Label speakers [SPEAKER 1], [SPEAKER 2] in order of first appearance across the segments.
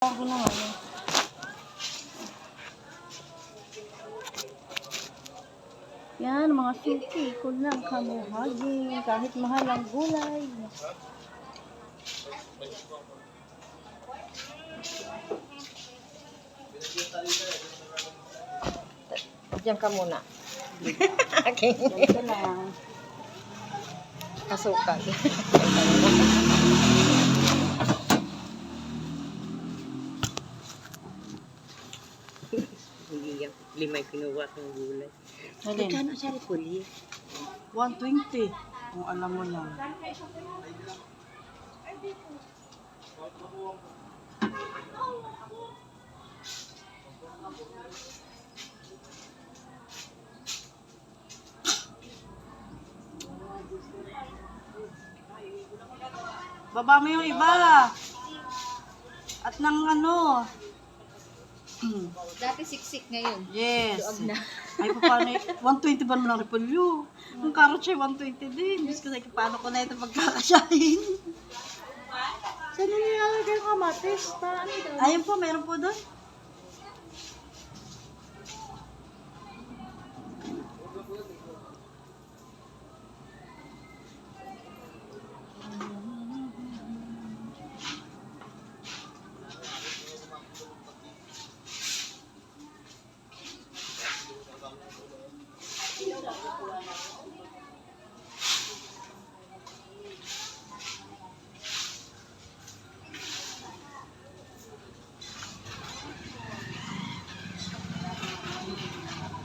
[SPEAKER 1] Bago na nga. Yan, mga suki ko lang kamuhagi. Kahit mahal ang gulay.
[SPEAKER 2] Diyan ka muna. Okay.
[SPEAKER 1] Ganito lang.
[SPEAKER 2] Kasukal. Hindi yan. Limay kinuha ng gulay.
[SPEAKER 1] Alin?
[SPEAKER 2] Magkano siya rin puli?
[SPEAKER 1] 120. Kung alam mo lang. Baba mo yung iba. At ng ano.
[SPEAKER 3] Dati siksik ngayon.
[SPEAKER 1] Yes.
[SPEAKER 3] Luag na.
[SPEAKER 1] Ay, paano 120 ba naman ang repolyo? Yung carrot siya, 120 din. Diyos ko, paano ko na ito magkakasyahin?
[SPEAKER 3] Saan nilalagay yung kamatis? Ano daw?
[SPEAKER 1] Ayun po, meron po doon.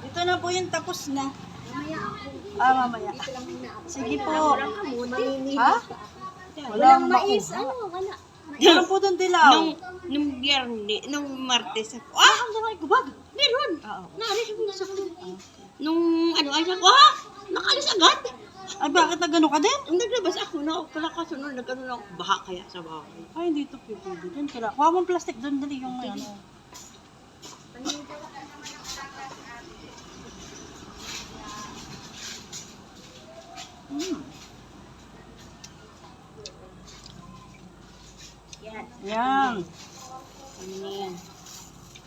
[SPEAKER 1] Ito na po yung tapos na.
[SPEAKER 3] Mamaya ako.
[SPEAKER 1] Mamaya.
[SPEAKER 3] Dito lang muna ako.
[SPEAKER 1] Sige po.
[SPEAKER 3] Walang kamuti.
[SPEAKER 1] Ha?
[SPEAKER 3] Walang mais. Ano? Wala.
[SPEAKER 1] Meron po doon dilaw.
[SPEAKER 2] Nung biyernes, nung martes ako.
[SPEAKER 1] Ang sakay kubag.
[SPEAKER 2] Meron!
[SPEAKER 1] Oo.
[SPEAKER 2] Naalis ako nasa ko. Nung ano ay ako, nakalis agad!
[SPEAKER 1] Ay, bakit na gano'n ka din?
[SPEAKER 2] Nung naglabas ako, pala kasunod, nagano lang, baha kaya sa bahay.
[SPEAKER 1] Ay, hindi ito pwede din. Kuha mong plastic doon, dali yung ano.
[SPEAKER 2] Yan.
[SPEAKER 1] Yan.
[SPEAKER 2] Ano yan?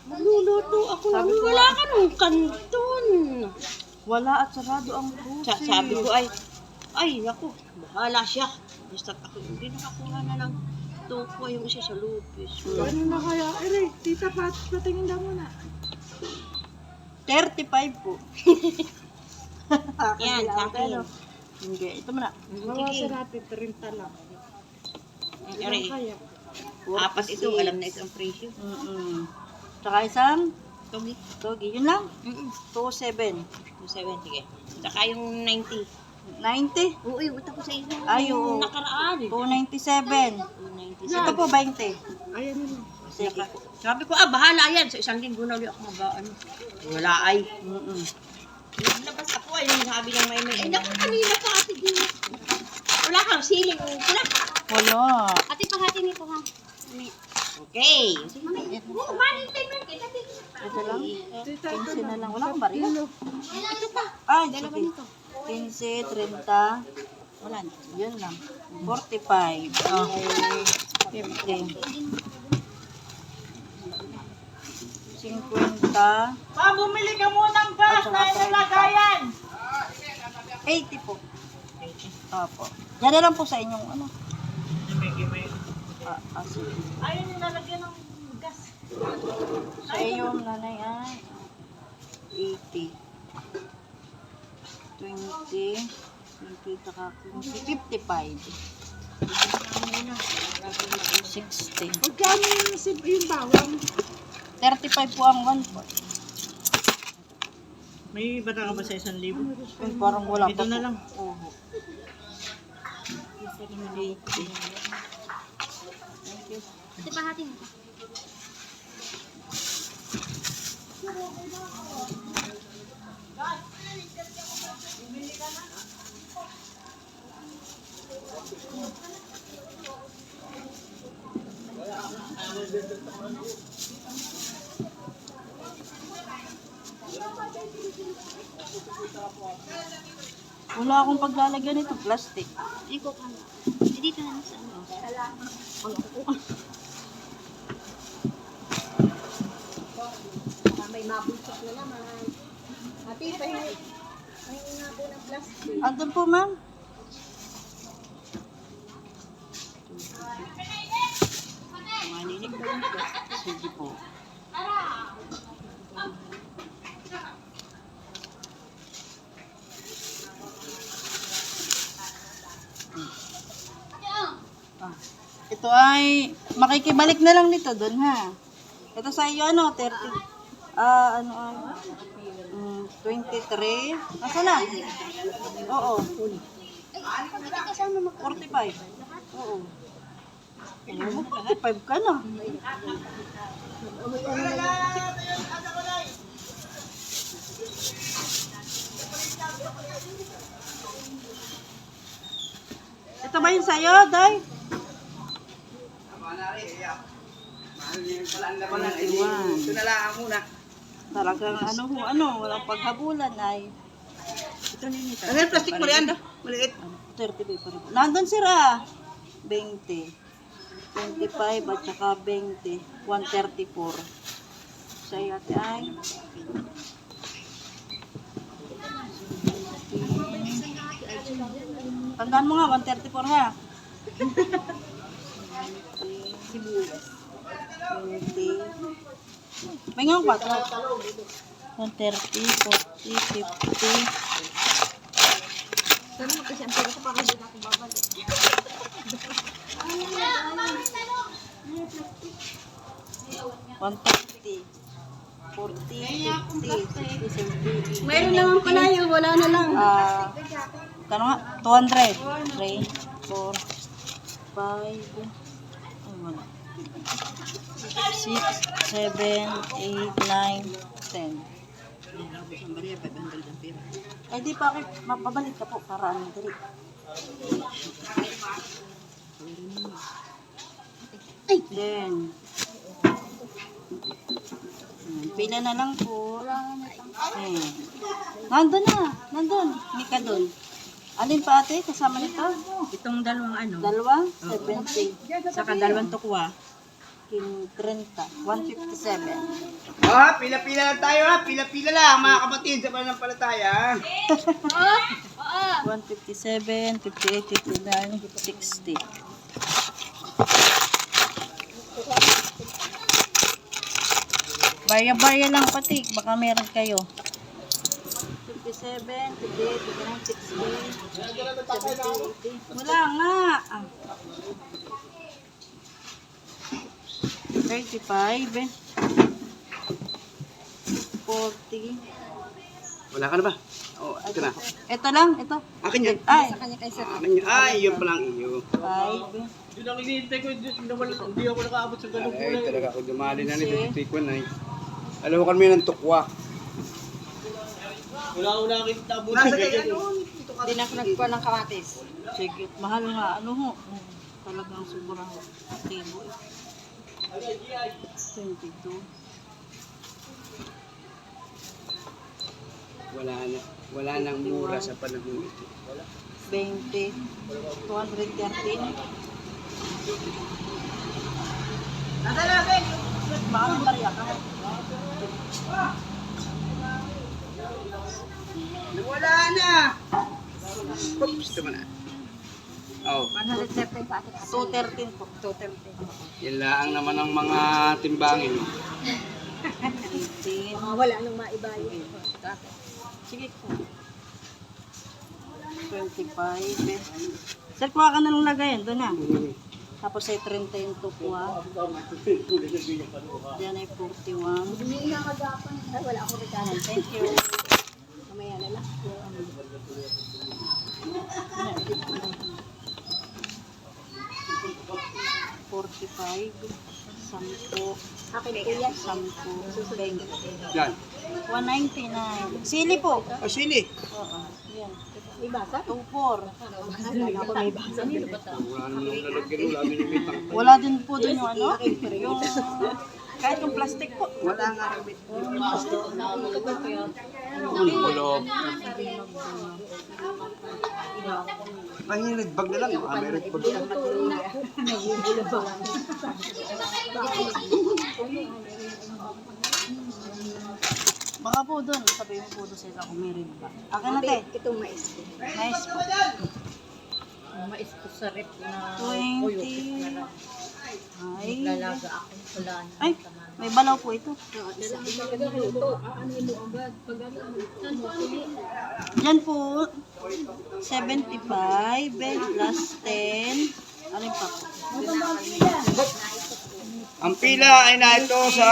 [SPEAKER 2] Nagluluto ako
[SPEAKER 1] Sabi
[SPEAKER 2] namin,
[SPEAKER 1] ko,
[SPEAKER 2] wala ka nung kanton.
[SPEAKER 1] Wala at sarado ang pusi.
[SPEAKER 2] Sabi ko ay, naku, bahala siya. Basta ako, hindi nakakuha na ng tuko yung isa sa lupis.
[SPEAKER 3] Ano na kaya? Ere, tita, patingin daw muna.
[SPEAKER 1] 35 po.
[SPEAKER 2] Yan, sa akin.
[SPEAKER 1] Hindi, ito muna.
[SPEAKER 2] Sige.
[SPEAKER 3] natin, 30 lang.
[SPEAKER 2] Aray, apat ito, alam na ito ang presyo.
[SPEAKER 1] Tsaka isang
[SPEAKER 2] Togi.
[SPEAKER 1] togi. Yun lang.
[SPEAKER 2] 2.7,
[SPEAKER 1] 27.
[SPEAKER 2] sige. Saka yung 90.
[SPEAKER 1] 90.
[SPEAKER 2] Oo, iwit ako sa inyo.
[SPEAKER 1] Ay, oo.
[SPEAKER 2] Nakaraan.
[SPEAKER 1] 297.
[SPEAKER 2] 297.
[SPEAKER 1] Ito po, 20.
[SPEAKER 3] Ayan na.
[SPEAKER 2] Sige. Sabi ko, bahala yan. Sa isang linggo na ulit ako mag-ano. Wala ay. Naglabas ako ay sabi ng may. Ay, naku, kanina pa ate din. Wala kang siling. Wala.
[SPEAKER 1] Wala.
[SPEAKER 3] Ate, pahati nito ha.
[SPEAKER 2] Okay.
[SPEAKER 1] Ito lang. 15 na lang. Wala kang baril.
[SPEAKER 3] Ito pa.
[SPEAKER 1] Ay,
[SPEAKER 3] Dalawa
[SPEAKER 1] sige.
[SPEAKER 3] nito.
[SPEAKER 1] 15, 30. Wala na. Yun lang. 45. Okay. 50. 50.
[SPEAKER 4] Bumili ka muna ng gas na inilagayan.
[SPEAKER 1] 80 po. Opo. Yan na lang po sa inyong ano. Sige.
[SPEAKER 4] Ayun yung lalagyan ng gas.
[SPEAKER 1] Sa iyong nanay ay 80. 20. 20 saka 55. 60.
[SPEAKER 3] Magkano yung bawang?
[SPEAKER 1] 35 po ang 1 po.
[SPEAKER 4] May bata ka ba sa 1,000?
[SPEAKER 1] Ay, parang wala
[SPEAKER 4] Ito
[SPEAKER 1] pa
[SPEAKER 4] na
[SPEAKER 1] po.
[SPEAKER 4] lang.
[SPEAKER 1] Oo. 80.
[SPEAKER 3] Ate, pahati nito.
[SPEAKER 1] Wala akong paglalagyan nito, plastic.
[SPEAKER 3] Iko ka na. Dito na sa ano. mabulsok na naman. Ate, pahingi nga po ng plastic.
[SPEAKER 1] Andun po, ma'am.
[SPEAKER 2] Maninig ko.
[SPEAKER 1] Sige po. Ah, ito ay makikibalik na lang nito doon ha. Ito sa iyo ano 30 ano ay 23. Asa na? Oo. 45. Oo. Ano mo 45 ka na. Ito ba yung sa'yo, Day?
[SPEAKER 5] Ito na lang muna.
[SPEAKER 1] Talagang ano, walang paghabulan ay.
[SPEAKER 2] Ito na yun.
[SPEAKER 5] Ano yung plastic mo yan? Maliit.
[SPEAKER 1] 30 pa rin. Nandun sira. 20. 25 at saka 20. 134. Sa'yo ate ay. Tandaan mo nga, 134 ha. 20. May nga 4. 130, 40, 50.
[SPEAKER 3] Sana mo kasi ang pera ko para hindi na ako babalik.
[SPEAKER 1] 150, 40, 50, 60, 70, 80.
[SPEAKER 3] Meron naman pala yung wala na lang.
[SPEAKER 1] Kano nga? 200. 3, 4, 5, ay wala. 6, 7, 8, 9, 10. Ay di pa, mapabalik ka po para ano dali. Ay, then. Pila na lang po. Nandun na. Nandun. Hindi ka dun. Alin pa ate? Kasama nito?
[SPEAKER 2] Itong dalawang ano.
[SPEAKER 1] Dalawa? 70.
[SPEAKER 2] Saka dalawang tukwa.
[SPEAKER 1] 30. 157.
[SPEAKER 5] Ah, pila-pila lang tayo ha. Pila-pila lang mga kapatid sa pananampalataya.
[SPEAKER 1] 157, 58, 59, 60. Barya-barya lang pati. Baka meron kayo. 57, 58, 59, 60, 70, 80. Wala nga. 35, 40.
[SPEAKER 5] Wala ka na ba? Oh, ito na.
[SPEAKER 1] Ito lang, ito.
[SPEAKER 5] Akin yan.
[SPEAKER 1] Ay,
[SPEAKER 5] Akin yan. Ay, yun pa lang iyo.
[SPEAKER 1] 5,
[SPEAKER 4] Yun ang inihintay ko, hindi ako nakaabot sa ganung
[SPEAKER 5] Ay,
[SPEAKER 4] kulay.
[SPEAKER 5] talaga ako dumali na nito. Tikwan ay. Alam mo kami ng tukwa.
[SPEAKER 4] Wala kita abot.
[SPEAKER 5] Nasa kaya
[SPEAKER 3] Hindi na ako nagkuha ng kamatis.
[SPEAKER 1] sige, mahal nga. Ano ho? Talagang sobrang tibo. 22.
[SPEAKER 5] Wala nang mura sa panahon ito.
[SPEAKER 1] 20, 213.
[SPEAKER 5] Nasa natin!
[SPEAKER 1] Baka may barya ka.
[SPEAKER 5] Wala na! Oops, ito na. Oh,
[SPEAKER 3] 113 sa akin.
[SPEAKER 1] 213 po.
[SPEAKER 3] 213.
[SPEAKER 5] yan lang naman ang mga timbangin.
[SPEAKER 1] 18.
[SPEAKER 3] Wala nang maibayo.
[SPEAKER 1] Sige po. 25. Sir, kuha ka na ng lagayan. Doon na. Tapos ay 30 yung tukwa. Diyan ay 41.
[SPEAKER 3] Hindi na kagapan. Ay, wala akong regalo.
[SPEAKER 1] Thank you.
[SPEAKER 3] Mamaya na lang.
[SPEAKER 1] 45. 10.
[SPEAKER 3] Akin po yan.
[SPEAKER 1] 10. 20.
[SPEAKER 5] Yan.
[SPEAKER 1] 199. Sili po.
[SPEAKER 5] Oh, sili.
[SPEAKER 1] Oo. Yan.
[SPEAKER 3] May basa?
[SPEAKER 1] 24.
[SPEAKER 3] Wala ako may basa.
[SPEAKER 5] Wala naman ang lalagyan. Wala din yung may tang.
[SPEAKER 1] Wala din po dun yung ano? Yung kahit yung plastic po.
[SPEAKER 5] Wala nga rin may bulog. Pangin red bag na lang. May red bag na lang.
[SPEAKER 1] po doon. Sabi mo po doon sila kung meron ba. Akin na te.
[SPEAKER 2] Itong mais ko.
[SPEAKER 1] Mais po.
[SPEAKER 3] Mais ko sa rep na
[SPEAKER 1] 20. Ay.
[SPEAKER 3] lalaga ako. Wala na.
[SPEAKER 1] Ay, may balaw po ito. Diyan po, 75 plus 10. Alin pa po?
[SPEAKER 5] Ang pila ay na ito sa...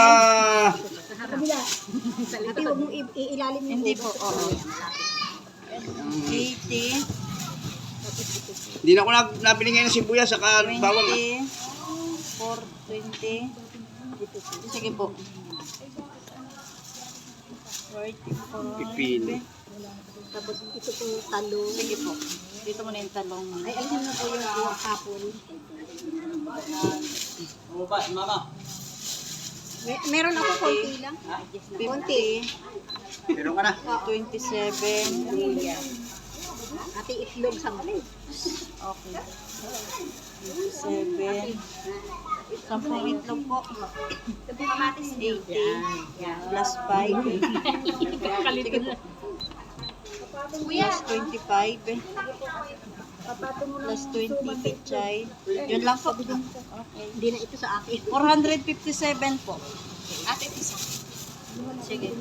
[SPEAKER 2] Ate, huwag mong ilalim mo.
[SPEAKER 1] Hindi po, oo. 80,
[SPEAKER 5] Hindi na ako nabili ngayon ng sibuyas sa bawang.
[SPEAKER 1] 20, 420. Sige po. 45.
[SPEAKER 5] Pipino.
[SPEAKER 2] Tapos ito pong talong.
[SPEAKER 1] Sige po. Dito mo na yung talong.
[SPEAKER 2] Ay, alin na po yung buwak hapon. Meron ako konti lang. Konti.
[SPEAKER 1] 50,
[SPEAKER 5] Meron ka na.
[SPEAKER 1] 27.
[SPEAKER 2] Ate, itlog sa mali.
[SPEAKER 1] Okay. 27. 10 itlog po.
[SPEAKER 2] Ito pong kamatis.
[SPEAKER 1] 80. Plus 5. Sige po. Plus 25. Plus 20 pichay. Yun lang po. Okay.
[SPEAKER 2] Hindi na ito sa akin.
[SPEAKER 1] 457 po.
[SPEAKER 2] Ate, isa.
[SPEAKER 1] Sige.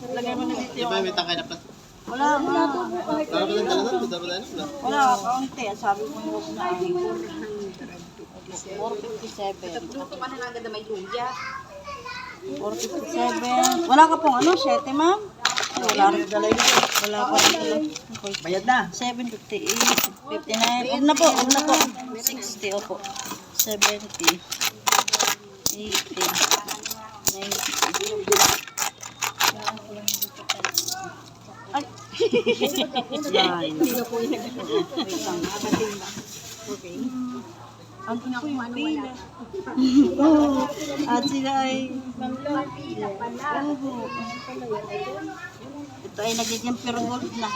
[SPEAKER 1] Lagay mo na dito yung...
[SPEAKER 4] May tangkay na pa.
[SPEAKER 1] Wala, wala.
[SPEAKER 4] Wala.
[SPEAKER 1] Wala, kaunti. Sabi mo huwag na. 457.
[SPEAKER 2] Luto ka na lang agad na may luya.
[SPEAKER 1] 457. Wala ka pong ano, 7 ma'am? Ay, wala rin. Wala pa rin. Okay.
[SPEAKER 5] Bayad na.
[SPEAKER 1] 758, 59. Huwag na po, huwag na po. 60, opo. 70, 80, 90. Ay! Yan.
[SPEAKER 2] Hindi na po yung
[SPEAKER 1] Wait lang.
[SPEAKER 2] Okay.
[SPEAKER 1] Ang po yung pila. Oo. At sila ay... Oo. Ito ay nagiging pure gold na.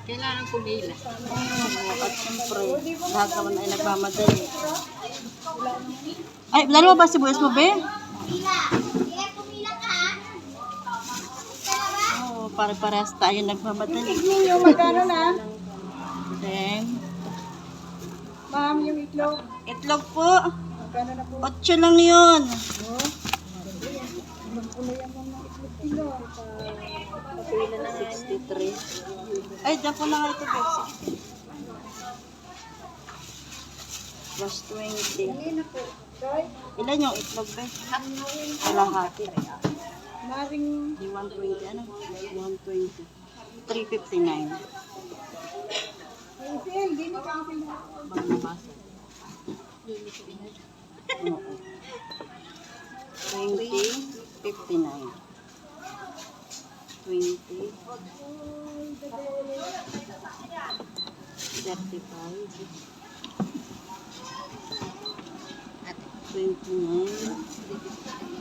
[SPEAKER 2] Kailangan pumila.
[SPEAKER 1] Oo. At siyempre, lahat naman ay nagmamadali. Ay, lalo ba sibuyas mo, be? Oo, pare-parehas tayo nagmamadali.
[SPEAKER 3] Ninyo, magkano na?
[SPEAKER 1] Then,
[SPEAKER 3] Ma'am, yung itlog.
[SPEAKER 1] itlog po.
[SPEAKER 3] Magkano na po?
[SPEAKER 1] 8 lang yun.
[SPEAKER 3] Papila na nga.
[SPEAKER 1] 63. Ay, dyan po na nga ito, be. 60. Plus 20. Ilan yung itlog, be? Kalahati.
[SPEAKER 3] Maring
[SPEAKER 1] Di 120, ano? 120. 359.
[SPEAKER 3] hindi na kasi
[SPEAKER 1] Magbabasa. Oo. 20, 59. 20, 35, 29.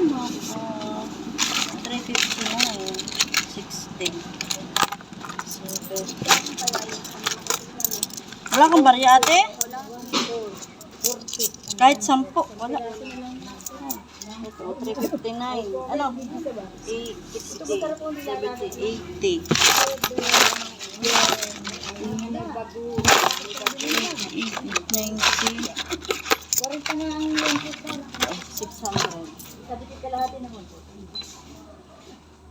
[SPEAKER 1] Nako. 359. 60. Wala kang barya, ate? Kahit 10. Wala. Ito, 359. Ano? 60, 70, 80. 90. 600.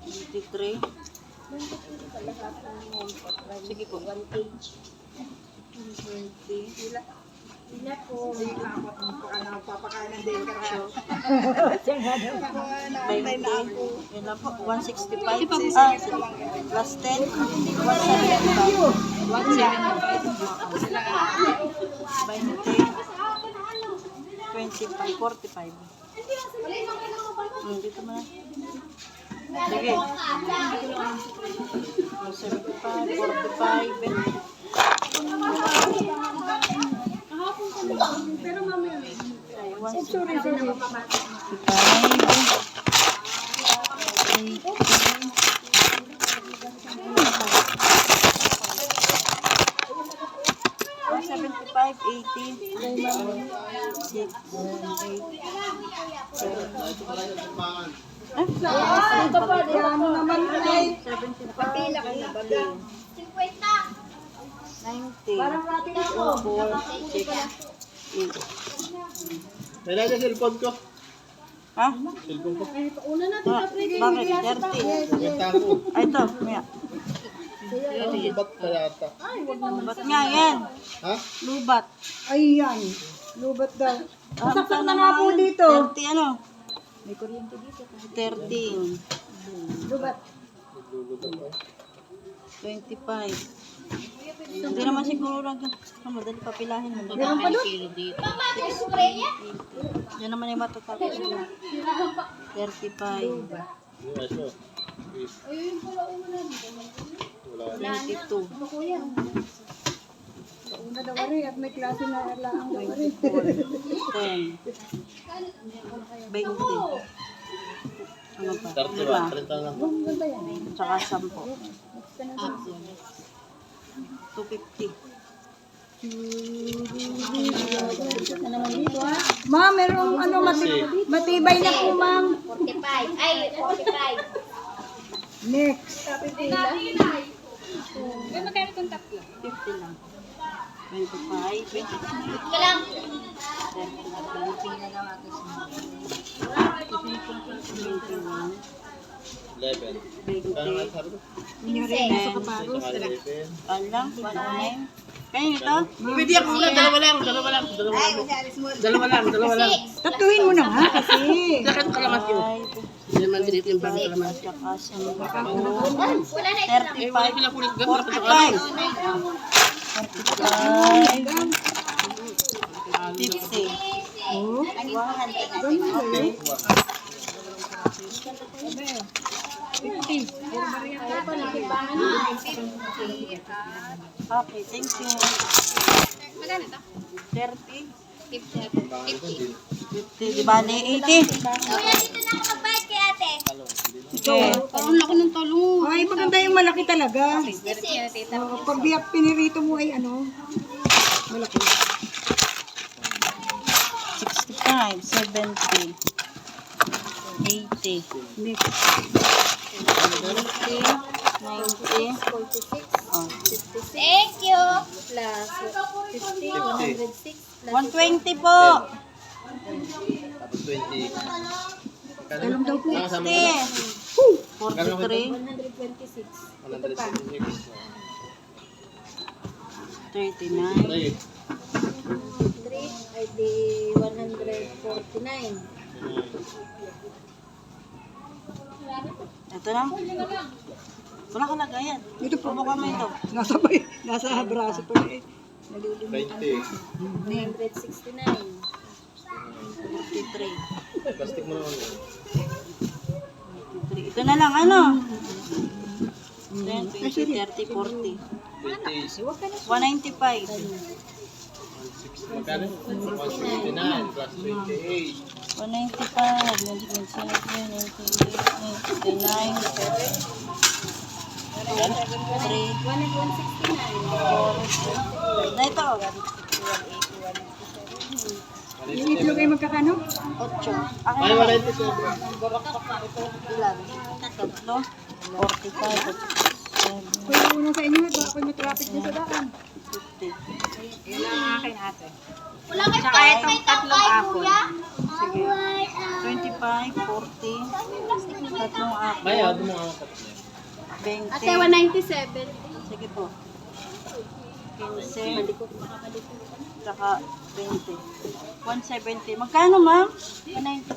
[SPEAKER 1] 83. Sige po. 1H. 20.
[SPEAKER 3] Ila po. Papakain ng day ka na.
[SPEAKER 1] 20. Yun lang po. 165. Plus 10. 175. 25. 45. Dito mo na. Sige. 75, 45.
[SPEAKER 3] Pero mamaya.
[SPEAKER 1] 175, 80, 6, 8,
[SPEAKER 3] Ito pa, yan naman ay.
[SPEAKER 1] 75,
[SPEAKER 2] Pila ka na ba?
[SPEAKER 1] 90,
[SPEAKER 3] Parang natin ako.
[SPEAKER 1] 4, 6, 8.
[SPEAKER 4] Kailan sa cellphone ko?
[SPEAKER 1] Ha?
[SPEAKER 4] Cellphone ko.
[SPEAKER 3] Una natin
[SPEAKER 1] Ah,
[SPEAKER 3] sa pre-game.
[SPEAKER 1] bakit?
[SPEAKER 3] Yes,
[SPEAKER 1] 30.
[SPEAKER 4] Kwenta ko.
[SPEAKER 1] Ay, ito. Maya.
[SPEAKER 4] Ba't pa yata?
[SPEAKER 1] Lubat nga yan.
[SPEAKER 4] Ha?
[SPEAKER 1] Lubat.
[SPEAKER 3] Ayan. Lubat daw.
[SPEAKER 1] Ah,
[SPEAKER 3] Saksak
[SPEAKER 1] magkano
[SPEAKER 3] na nga po
[SPEAKER 1] yun?
[SPEAKER 3] dito.
[SPEAKER 1] 30 ano? May kuryente dito. 13.
[SPEAKER 3] Lubat.
[SPEAKER 1] 25. Hindi naman siguro madali papilahin mo.
[SPEAKER 3] Meron pa doon?
[SPEAKER 1] Yan naman yung matatapos ko. 35.
[SPEAKER 4] Yung aso. Wala.
[SPEAKER 1] 22.
[SPEAKER 3] Una daw rin at may klase na lang daw rin.
[SPEAKER 1] 10. 20. Ano pa?
[SPEAKER 4] 31. 30 lang.
[SPEAKER 3] Ganda yan.
[SPEAKER 1] Tsaka 10. 250.
[SPEAKER 3] Ma'am, merong ano, matibay na po, ma'am.
[SPEAKER 6] 45. Ay, 45.
[SPEAKER 3] Next.
[SPEAKER 1] 50 lang. 25. 20.
[SPEAKER 6] Ka lang.
[SPEAKER 1] 21.
[SPEAKER 4] 11.
[SPEAKER 1] 20.
[SPEAKER 4] Kaya nga sabi ko.
[SPEAKER 1] Alang, 109. Kaya ito?
[SPEAKER 5] Pwede ako ulit. Dalawa lang.
[SPEAKER 3] Tatuhin mo na nga kasi.
[SPEAKER 5] Sakit kalamat yun.
[SPEAKER 1] 5.
[SPEAKER 5] Hindi naman dinito yung bagay kalamat.
[SPEAKER 1] Tsaka 10.
[SPEAKER 6] Wala na ito lang.
[SPEAKER 1] 35.
[SPEAKER 5] Wala silang kulit gan.
[SPEAKER 1] 50. Okay, thank you.
[SPEAKER 6] Magkano ito?
[SPEAKER 1] 30.
[SPEAKER 6] 50.
[SPEAKER 1] 50. Di ba? 80.
[SPEAKER 6] Kuya, dito na ako magbayad kay ate.
[SPEAKER 1] Ito.
[SPEAKER 2] Parang laki ng talong.
[SPEAKER 3] Ay, maganda yung malaki talaga.
[SPEAKER 6] 66.
[SPEAKER 3] Pag biyak pinirito mo ay ano, malaki.
[SPEAKER 1] 65, 70, 80, 90, 90,
[SPEAKER 3] 46.
[SPEAKER 1] oh.
[SPEAKER 6] Thank you.
[SPEAKER 3] Plus 50, 106.
[SPEAKER 1] 120 po.
[SPEAKER 4] Tapos 20.
[SPEAKER 3] Talong daw po.
[SPEAKER 4] Nakasama
[SPEAKER 1] 60,
[SPEAKER 4] ko na.
[SPEAKER 1] 43,
[SPEAKER 3] 126.
[SPEAKER 4] 176.
[SPEAKER 1] 39,
[SPEAKER 4] Ay,
[SPEAKER 3] 3 ay di 149.
[SPEAKER 1] ito na. Wala ka lagayan.
[SPEAKER 3] Ito po.
[SPEAKER 1] Pabaka mo ito.
[SPEAKER 3] Nasa braso pa eh.
[SPEAKER 4] 20.
[SPEAKER 3] 169.
[SPEAKER 1] 43,
[SPEAKER 4] Plastic mo naman.
[SPEAKER 1] 43. Ito na lang, ano? 10, 20, 30, 40.
[SPEAKER 4] 20.
[SPEAKER 1] 195.
[SPEAKER 4] Magkano? 169 plus 28.
[SPEAKER 1] 195, 169, 169, 4, na ito.
[SPEAKER 3] Yung itlog ay magkakano?
[SPEAKER 1] 8.
[SPEAKER 4] Ay, 197.
[SPEAKER 1] Ilan? Tatlo. 45.
[SPEAKER 3] Kung yung unang sa inyo, baka ako'y matraffic niya sa daan.
[SPEAKER 1] 50.
[SPEAKER 6] Wala kayo payat may tampay, kuya.
[SPEAKER 1] Sige. 25, 40. Tatlong ako.
[SPEAKER 4] May, ano mo ang kapit niya?
[SPEAKER 1] 20.
[SPEAKER 3] Ate, 197.
[SPEAKER 1] Sige po. 15. Tsaka 20. 170. Magkano, ma'am? 97,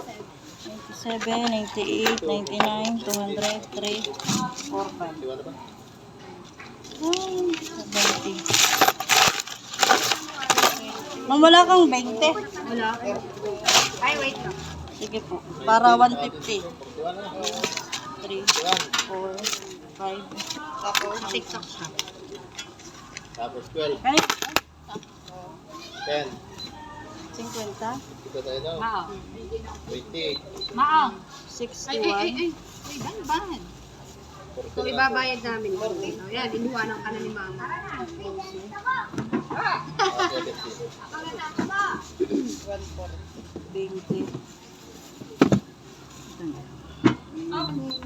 [SPEAKER 1] 98, 99, 200, 3, 4, 5.
[SPEAKER 4] Iwan na ba?
[SPEAKER 1] 70. Ma'am, wala kang 20?
[SPEAKER 2] Wala. Ay, wait lang.
[SPEAKER 1] Sige po. Para 150.
[SPEAKER 4] 41 na.
[SPEAKER 1] 3, 4, 5.
[SPEAKER 2] Tapos, tiktok siya.
[SPEAKER 4] Tapos 12.
[SPEAKER 1] Kaya,
[SPEAKER 4] 10.
[SPEAKER 1] 50.
[SPEAKER 4] Ito tayo daw.
[SPEAKER 2] Mao.
[SPEAKER 4] 28.
[SPEAKER 2] Mao.
[SPEAKER 1] 61.
[SPEAKER 2] Ay, ban. Kung ibabayad namin. Okay. Yan, inuwanan ka na ni mama.
[SPEAKER 1] 20. Ito na. 12.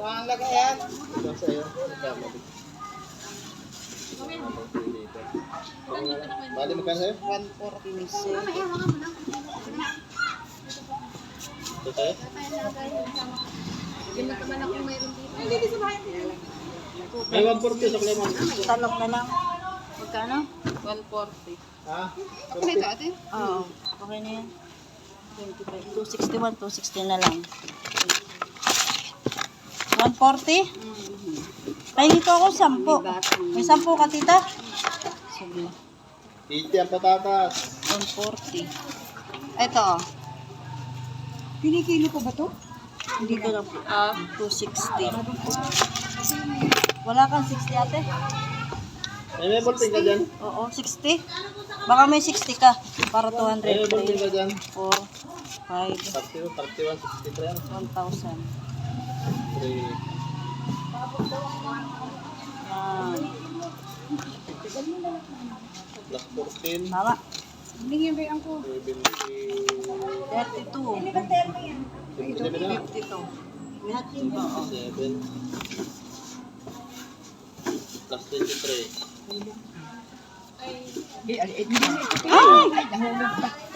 [SPEAKER 5] Ang laki yan.
[SPEAKER 4] Ito sa'yo. Nagkamali. Bali magkano sa'yo?
[SPEAKER 1] 15.
[SPEAKER 4] Ito sa'yo? May 140 sa Clemon.
[SPEAKER 1] Talong na lang. Magkano? 140.
[SPEAKER 4] Ha?
[SPEAKER 1] Oo. Okay na yan. 25. 261, 260 na lang. 140? Ay, dito ako 10. May 10 ka, tita? Sige.
[SPEAKER 4] 80 ang patatas.
[SPEAKER 1] 140. Ito, oh.
[SPEAKER 3] Kinikilo ko ba to?
[SPEAKER 1] Hindi ko lang po. 260. Wala kang 60 ate?
[SPEAKER 4] May bolting ka dyan?
[SPEAKER 1] Oo, 60. Baka may 60 ka. Para
[SPEAKER 4] May
[SPEAKER 1] 200.
[SPEAKER 4] bolting ka
[SPEAKER 1] 3,
[SPEAKER 4] dyan?
[SPEAKER 1] 4, 5,
[SPEAKER 4] 31, 63 yan.
[SPEAKER 1] 1,000.
[SPEAKER 4] 3.
[SPEAKER 1] Yan.
[SPEAKER 4] Plus 14.
[SPEAKER 1] Tama.
[SPEAKER 3] Bigyan ba ko?
[SPEAKER 4] 32.
[SPEAKER 1] 32.
[SPEAKER 4] 57 na.
[SPEAKER 1] 52.
[SPEAKER 4] 57. Plus 23.
[SPEAKER 1] Ay!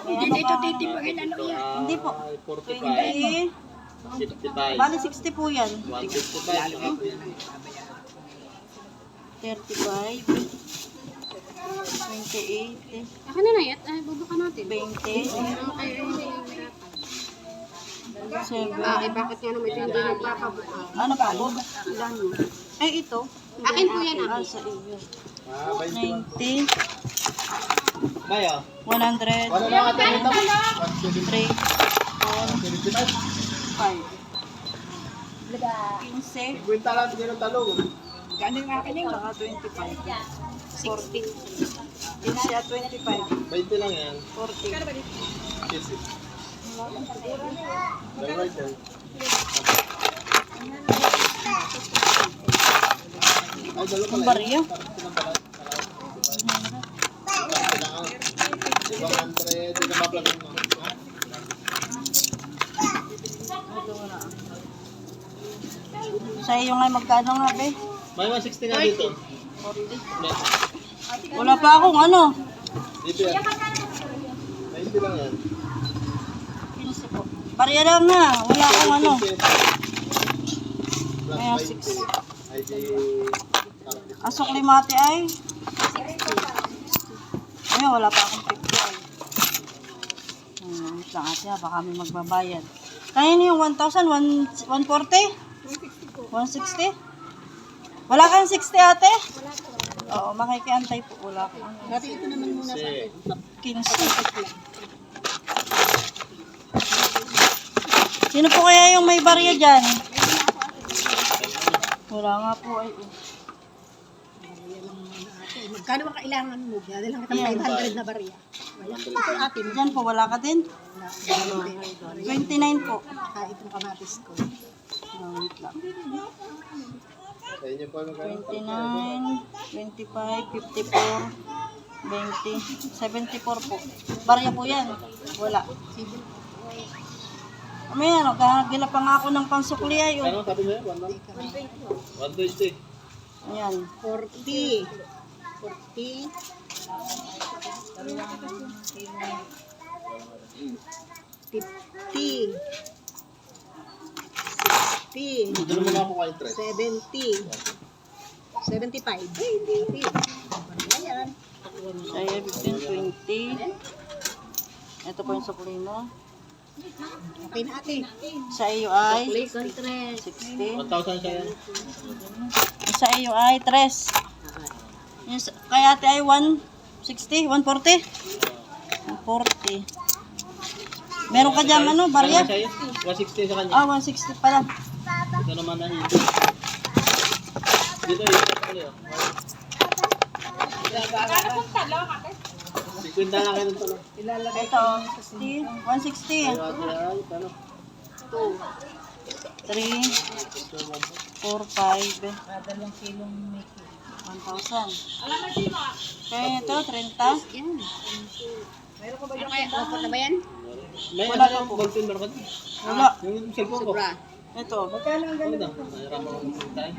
[SPEAKER 3] Hindi ito titipagin ano yan.
[SPEAKER 1] Hindi po.
[SPEAKER 4] 45.
[SPEAKER 1] 20.
[SPEAKER 4] 55.
[SPEAKER 1] Bali 60 po yan.
[SPEAKER 4] 155.
[SPEAKER 1] 35. 28.
[SPEAKER 3] Ako na na yan. Ay, bubuka natin.
[SPEAKER 1] 20. 7.
[SPEAKER 3] Bakit nga naman ito hindi nagpapabuka?
[SPEAKER 1] Ano pa? Ilan yun? Ay, ito.
[SPEAKER 3] Akin po yan,
[SPEAKER 1] Ah,
[SPEAKER 3] akin.
[SPEAKER 1] sa iyo.
[SPEAKER 4] 21.
[SPEAKER 1] 90.
[SPEAKER 4] Maya.
[SPEAKER 1] 100.
[SPEAKER 4] Wala na ka dito.
[SPEAKER 1] 3.
[SPEAKER 4] 175.
[SPEAKER 1] 5. 15.
[SPEAKER 4] Kwenta lang din ng talong.
[SPEAKER 3] Gano'n yung akin yung
[SPEAKER 1] Saka 25. 40. 15 at 25.
[SPEAKER 4] 20 lang yan.
[SPEAKER 1] 40.
[SPEAKER 4] Yes. Right there. Ay, dalo
[SPEAKER 1] Ang
[SPEAKER 4] pala.
[SPEAKER 1] barya.
[SPEAKER 4] Ibang 100, di na maplagan mo.
[SPEAKER 1] Sa iyo nga magkano nga, be?
[SPEAKER 4] May 160 nga dito.
[SPEAKER 1] 40. Wala pa akong ano.
[SPEAKER 4] Dito yan. 90 lang yan.
[SPEAKER 1] 15 po. Barya lang na. Wala akong ano.
[SPEAKER 4] 15. Plus
[SPEAKER 1] Kaya
[SPEAKER 4] 20.
[SPEAKER 1] 6.
[SPEAKER 4] Ay, di...
[SPEAKER 1] Asok limate ay. Ayun, wala pa akong 50 ay. Wait lang ate ha, baka may magbabayad. Kaya niyo yung 1,000, 140? 160? Wala kang 60 ate? Oo, makikiantay po. Wala akong ano.
[SPEAKER 3] Dati ito naman muna sa akin.
[SPEAKER 1] 15. Sino po kaya yung may barya dyan? Wala nga po ay.
[SPEAKER 3] Magkano ba kailangan mo? Dahil lang kitang 500 na barya. Wala. Ito ate,
[SPEAKER 1] Dyan po, wala ka din? 29 po.
[SPEAKER 3] itong kamatis ko.
[SPEAKER 1] Wait lang.
[SPEAKER 4] Sa inyo po, magkano?
[SPEAKER 1] 29, 25, 54, 20, 74 po. Barya po yan. Wala. May ano, gila pa nga ako ng pansukli ay.
[SPEAKER 4] Ano sabi mo yan? 120.
[SPEAKER 1] Ayan.
[SPEAKER 3] 40. 40. 50. 60.
[SPEAKER 4] Doon mo na ako kayo, Tres.
[SPEAKER 3] 70. 75. Hindi. Ayan.
[SPEAKER 1] Saya 15, 20. Ito po yung sukli mo.
[SPEAKER 3] Okay na ate.
[SPEAKER 1] Sa iyo ay
[SPEAKER 3] 60.
[SPEAKER 1] 60.
[SPEAKER 4] 1,000 siya yan.
[SPEAKER 1] Sa iyo ay 3. Yung kay ate ay 160, 140. 140. Meron ka dyan ano, barya?
[SPEAKER 4] Ano siya yun? 160 sa kanya.
[SPEAKER 1] Ah, 160 pala.
[SPEAKER 4] Ito naman na dito. Dito yun. Ano yun? 50 lang kayo ng talong.
[SPEAKER 1] Ito, 160.
[SPEAKER 4] Ay, ano?
[SPEAKER 1] 2, 3, 4, 5, 1,000. Kaya ito, 30.
[SPEAKER 6] Yan. Ano kaya? Dapat na ba yan?
[SPEAKER 4] May
[SPEAKER 1] Wala
[SPEAKER 4] ano yung ballpen ba ka?
[SPEAKER 1] Wala.
[SPEAKER 4] Yung cellphone ko.
[SPEAKER 6] Sobra.
[SPEAKER 1] Ito.
[SPEAKER 4] Ano na? Nahirapan ko tayo.